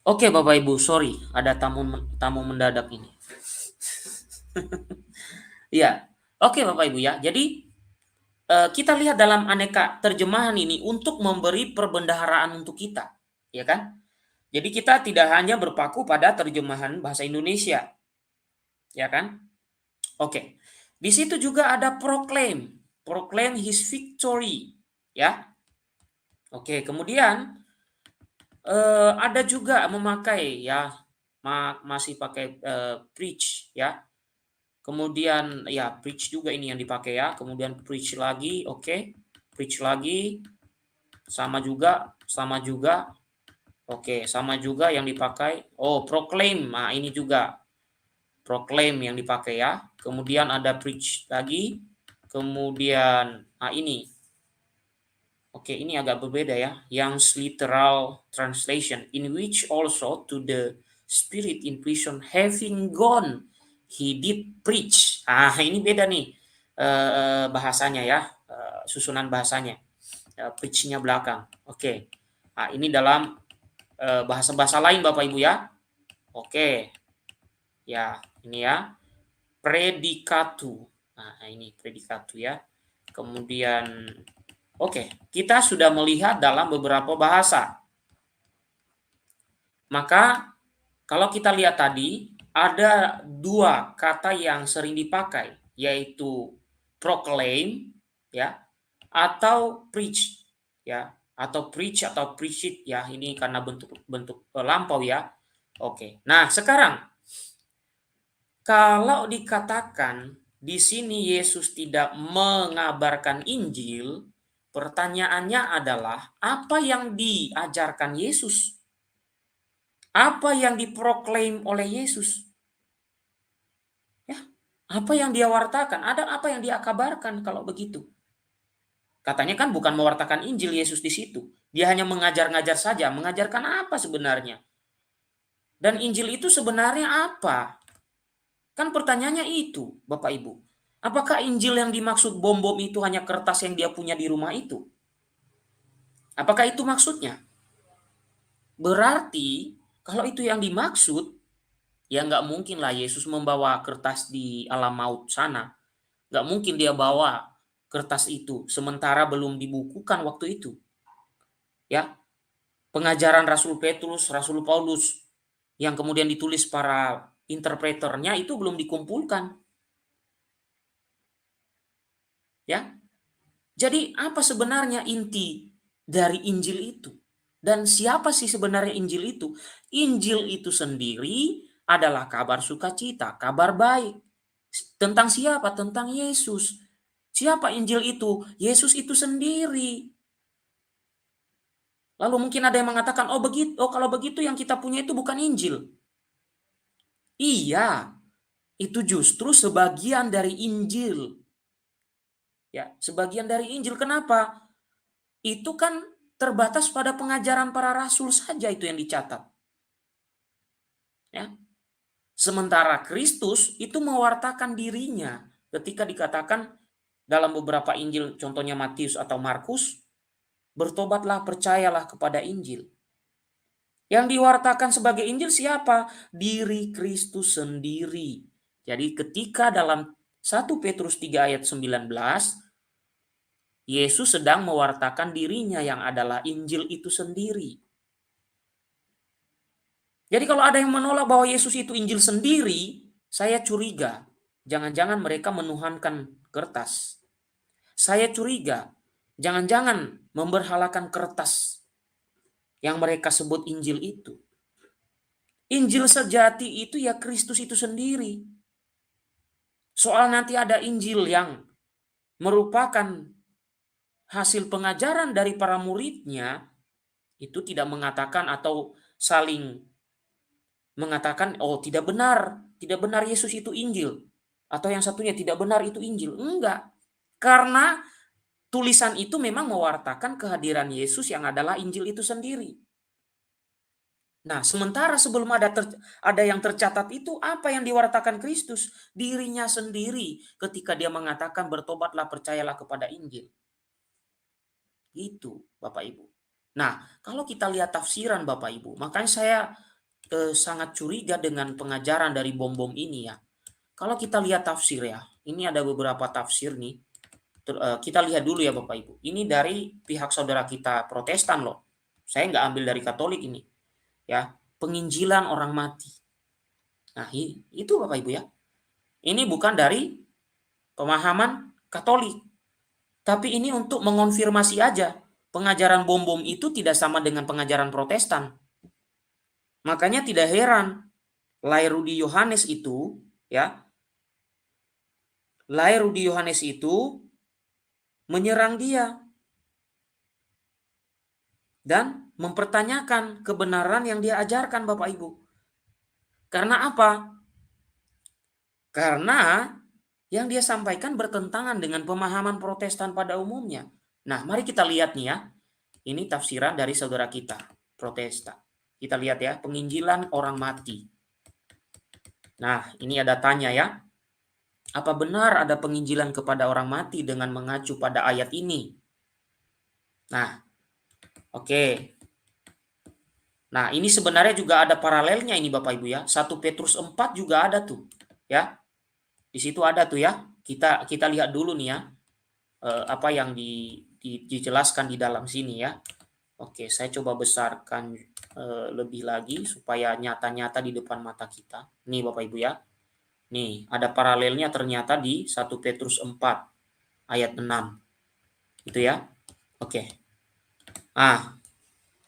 Oke Bapak Ibu, sorry ada tamu mendadak ini. Iya. Oke Bapak Ibu ya. Jadi, kita lihat dalam aneka terjemahan ini untuk memberi perbendaharaan untuk kita, ya kan? Jadi kita tidak hanya berpaku pada terjemahan bahasa Indonesia, ya kan? Oke. Di situ juga ada proclaim, proclaim his victory, ya. Oke, kemudian ada juga memakai ya, masih pakai, preach ya. Kemudian ya preach juga ini yang dipakai ya, kemudian preach lagi, oke. Preach lagi, sama juga, oke, sama juga yang dipakai. Oh, proclaim, nah ini juga proclaim yang dipakai ya. Kemudian ada preach lagi, kemudian nah ini. Oke, ini agak berbeda ya. Yang literal translation, in which also to the spirit in prison having gone, he did preach. Ah, ini beda nih bahasanya ya, susunan bahasanya. Preach-nya belakang. Oke. Nah, ini dalam bahasa-bahasa lain Bapak Ibu ya. Oke. Ya, ini ya. Predikatu. Nah, ini predikatu ya. Kemudian oke, kita sudah melihat dalam beberapa bahasa. Maka kalau kita lihat tadi, ada dua kata yang sering dipakai, yaitu proclaim ya, atau preach ya, atau preach atau preach it ya, ini karena bentuk lampau ya. Oke. Nah, sekarang kalau dikatakan di sini Yesus tidak mengabarkan Injil, pertanyaannya adalah apa yang diajarkan Yesus? Apa yang diproklaim oleh Yesus? Ya, apa yang dia wartakan? Ada apa yang dia kabarkan kalau begitu? Katanya kan bukan mewartakan Injil Yesus di situ. Dia hanya mengajar-ngajar saja. Mengajarkan apa sebenarnya? Dan Injil itu sebenarnya apa? Kan pertanyaannya itu, Bapak Ibu. Apakah Injil yang dimaksud bom-bom itu hanya kertas yang dia punya di rumah itu? Apakah itu maksudnya? Berarti kalau itu yang dimaksud, ya nggak mungkin lah Yesus membawa kertas di alam maut sana. Nggak mungkin dia bawa kertas itu sementara belum dibukukan waktu itu. Ya, pengajaran Rasul Petrus, Rasul Paulus yang kemudian ditulis para interpreternya itu belum dikumpulkan. Ya, jadi apa sebenarnya inti dari Injil itu? Dan siapa sih sebenarnya Injil itu? Injil itu sendiri adalah kabar sukacita, kabar baik. Tentang siapa? Tentang Yesus. Siapa Injil itu? Yesus itu sendiri. Lalu mungkin ada yang mengatakan, oh begitu, oh kalau begitu yang kita punya itu bukan Injil. Iya, itu justru sebagian dari Injil. Ya, sebagian dari Injil. Kenapa? Itu kan terbatas pada pengajaran para rasul saja itu yang dicatat. Ya. Sementara Kristus itu mewartakan dirinya ketika dikatakan dalam beberapa Injil, contohnya Matius atau Markus, bertobatlah, percayalah kepada Injil. Yang diwartakan sebagai Injil siapa? Diri Kristus sendiri. Jadi ketika dalam 1 Petrus 3 ayat 19, Yesus sedang mewartakan dirinya yang adalah Injil itu sendiri. Jadi kalau ada yang menolak bahwa Yesus itu Injil sendiri, saya curiga. Jangan-jangan mereka menuhankan kertas. Saya curiga, jangan-jangan memberhalakan kertas yang mereka sebut Injil itu. Injil sejati itu ya Kristus itu sendiri. Soal nanti ada Injil yang merupakan hasil pengajaran dari para muridnya, itu tidak mengatakan atau saling mengatakan, oh tidak benar Yesus itu Injil. Atau yang satunya tidak benar itu Injil. Enggak. Karena tulisan itu memang mewartakan kehadiran Yesus yang adalah Injil itu sendiri. Nah, sementara sebelum ada yang tercatat itu, apa yang diwartakan Kristus? Dirinya sendiri ketika dia mengatakan bertobatlah, percayalah kepada Injil. Itu, Bapak Ibu. Nah, kalau kita lihat tafsiran Bapak Ibu, makanya saya sangat curiga dengan pengajaran dari bom-bom ini ya. Kalau kita lihat tafsir ya, ini ada beberapa tafsir nih. Kita lihat dulu ya Bapak Ibu. Ini dari pihak saudara kita Protestan loh. Saya nggak ambil dari Katolik ini. Ya, penginjilan orang mati. Nah, itu Bapak Ibu ya. Ini bukan dari pemahaman Katolik. Tapi ini untuk mengonfirmasi aja. Pengajaran bom-bom itu tidak sama dengan pengajaran Protestan. Makanya tidak heran Lairudi Yohanes itu ya, Lairudi Yohanes itu menyerang dia dan mempertanyakan kebenaran yang dia ajarkan Bapak Ibu. Karena apa? Karena yang dia sampaikan bertentangan dengan pemahaman Protestan pada umumnya. Nah, mari kita lihat nih ya. Ini tafsiran dari saudara kita, Protestan. Kita lihat ya, penginjilan orang mati. Nah, ini ada tanya ya. Apa benar ada penginjilan kepada orang mati dengan mengacu pada ayat ini? Nah, oke. Nah, ini sebenarnya juga ada paralelnya ini Bapak Ibu ya. 1 Petrus 4 juga ada tuh, ya. Di situ ada tuh ya. Kita lihat dulu nih ya. Apa yang dijelaskan di dalam sini ya. Oke, saya coba besarkan lebih lagi supaya nyata-nyata di depan mata kita. Nih Bapak Ibu ya. Nih, ada paralelnya ternyata di 1 Petrus 4 ayat 6. Itu ya. Oke.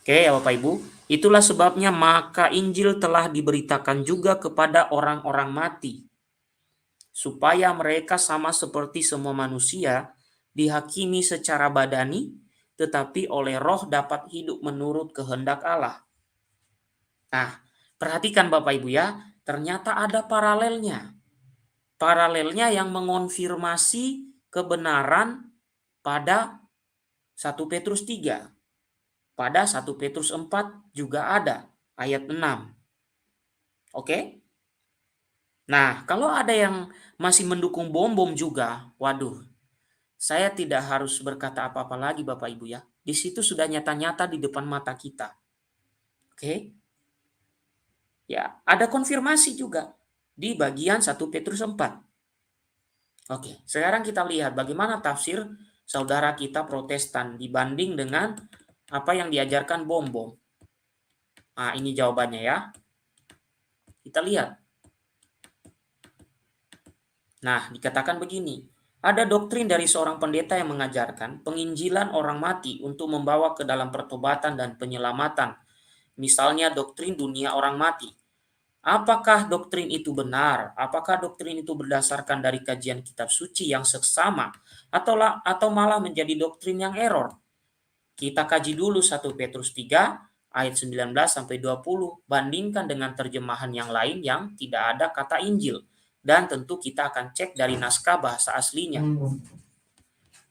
Oke ya Bapak Ibu. Itulah sebabnya maka Injil telah diberitakan juga kepada orang-orang mati, supaya mereka sama seperti semua manusia dihakimi secara badani, tetapi oleh roh dapat hidup menurut kehendak Allah. Nah, perhatikan Bapak Ibu ya, ternyata ada paralelnya. Paralelnya yang mengonfirmasi kebenaran pada 1 Petrus 3. Pada 1 Petrus 4 juga ada ayat 6. Oke? Nah, kalau ada yang masih mendukung bom-bom juga, waduh, saya tidak harus berkata apa-apa lagi Bapak Ibu ya. Di situ sudah nyata-nyata di depan mata kita. Oke? Ya, ada konfirmasi juga di bagian 1 Petrus 4. Oke, sekarang kita lihat bagaimana tafsir saudara kita Protestan dibanding dengan apa yang diajarkan bom-bom. Nah, ini jawabannya ya. Kita lihat. Nah, dikatakan begini. Ada doktrin dari seorang pendeta yang mengajarkan penginjilan orang mati untuk membawa ke dalam pertobatan dan penyelamatan. Misalnya doktrin dunia orang mati. Apakah doktrin itu benar? Apakah doktrin itu berdasarkan dari kajian kitab suci yang seksama? Atau malah menjadi doktrin yang error? Kita kaji dulu 1 Petrus 3 ayat 19 sampai 20, bandingkan dengan terjemahan yang lain yang tidak ada kata Injil, dan tentu kita akan cek dari naskah bahasa aslinya.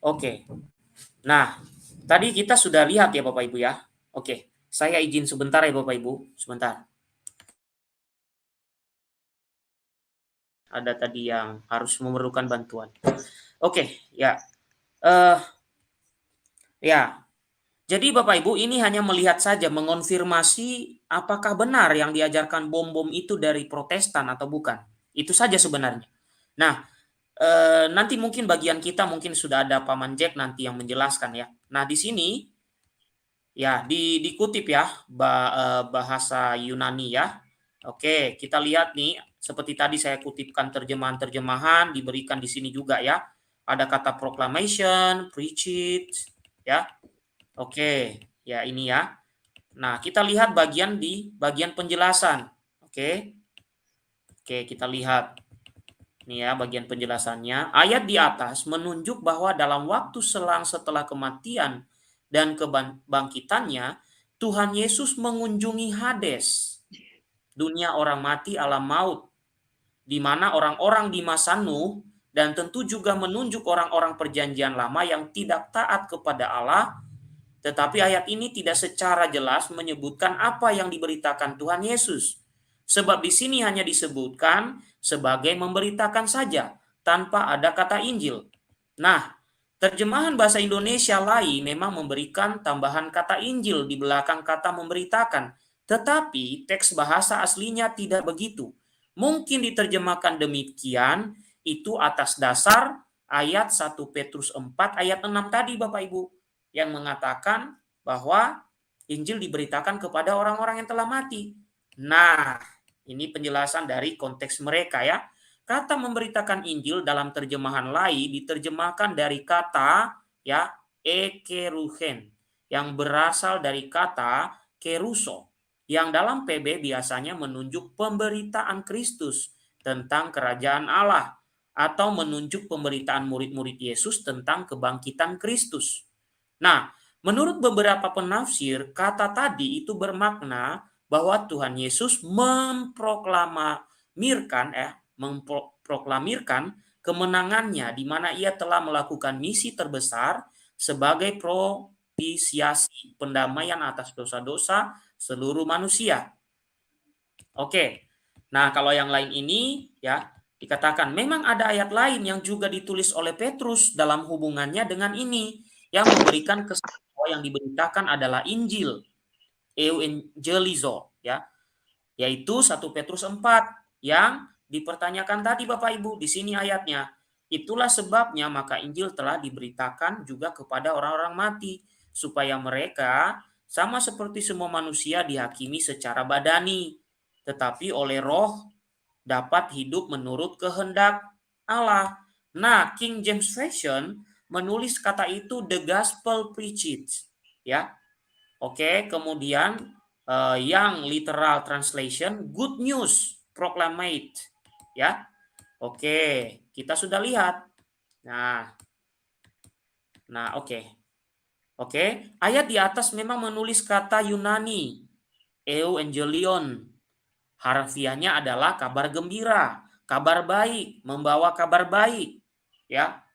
Oke. Nah, tadi kita sudah lihat ya Bapak Ibu ya. Oke, saya izin sebentar ya Bapak Ibu, sebentar. Ada tadi yang harus memerlukan bantuan. Oke, ya. Ya, jadi Bapak Ibu ini hanya melihat saja, mengonfirmasi apakah benar yang diajarkan bom-bom itu dari Protestan atau bukan. Itu saja sebenarnya. Nah, nanti mungkin bagian kita mungkin sudah ada Paman Jack nanti yang menjelaskan ya. Nah, di sini ya dikutip ya bahasa Yunani ya. Oke, kita lihat nih seperti tadi saya kutipkan terjemahan-terjemahan diberikan di sini juga ya. Ada kata proclamation, preach it ya. Oke, ya ini ya. Nah, kita lihat di bagian penjelasan. Oke. Oke, kita lihat. Ini ya bagian penjelasannya. Ayat di atas menunjuk bahwa dalam waktu selang setelah kematian dan kebangkitannya, Tuhan Yesus mengunjungi Hades, dunia orang mati alam maut, di mana orang-orang di masa Nuh, dan tentu juga menunjuk orang-orang perjanjian lama yang tidak taat kepada Allah. Tetapi ayat ini tidak secara jelas menyebutkan apa yang diberitakan Tuhan Yesus. Sebab di sini hanya disebutkan sebagai memberitakan saja, tanpa ada kata Injil. Nah, terjemahan bahasa Indonesia lain memang memberikan tambahan kata Injil di belakang kata memberitakan. Tetapi teks bahasa aslinya tidak begitu. Mungkin diterjemahkan demikian, itu atas dasar ayat 1 Petrus 4 ayat 6 tadi Bapak Ibu, yang mengatakan bahwa Injil diberitakan kepada orang-orang yang telah mati. Nah, ini penjelasan dari konteks mereka ya. Kata memberitakan Injil dalam terjemahan lain diterjemahkan dari kata ya ekeruchen yang berasal dari kata keruso yang dalam PB biasanya menunjuk pemberitaan Kristus tentang kerajaan Allah atau menunjuk pemberitaan murid-murid Yesus tentang kebangkitan Kristus. Nah, menurut beberapa penafsir, kata tadi itu bermakna bahwa Tuhan Yesus memproklamirkan kemenangannya di mana ia telah melakukan misi terbesar sebagai propisiasi pendamaian atas dosa-dosa seluruh manusia. Oke. Nah, kalau yang lain ini ya dikatakan memang ada ayat lain yang juga ditulis oleh Petrus dalam hubungannya dengan ini yang memberikan kesan bahwa yang diberitakan adalah Injil, Evangelizo ya, yaitu 1 Petrus 4 yang dipertanyakan tadi Bapak Ibu, di sini ayatnya. Itulah sebabnya maka Injil telah diberitakan juga kepada orang-orang mati supaya mereka sama seperti semua manusia dihakimi secara badani, tetapi oleh roh dapat hidup menurut kehendak Allah. Nah, King James Version menulis kata itu the gospel preached ya. Oke, kemudian yang literal translation good news proclaimed ya. Oke, kita sudah lihat. Nah, oke. Oke, ayat di atas memang menulis kata Yunani euangelion. Harfiahnya adalah kabar gembira, kabar baik, membawa kabar baik, ya.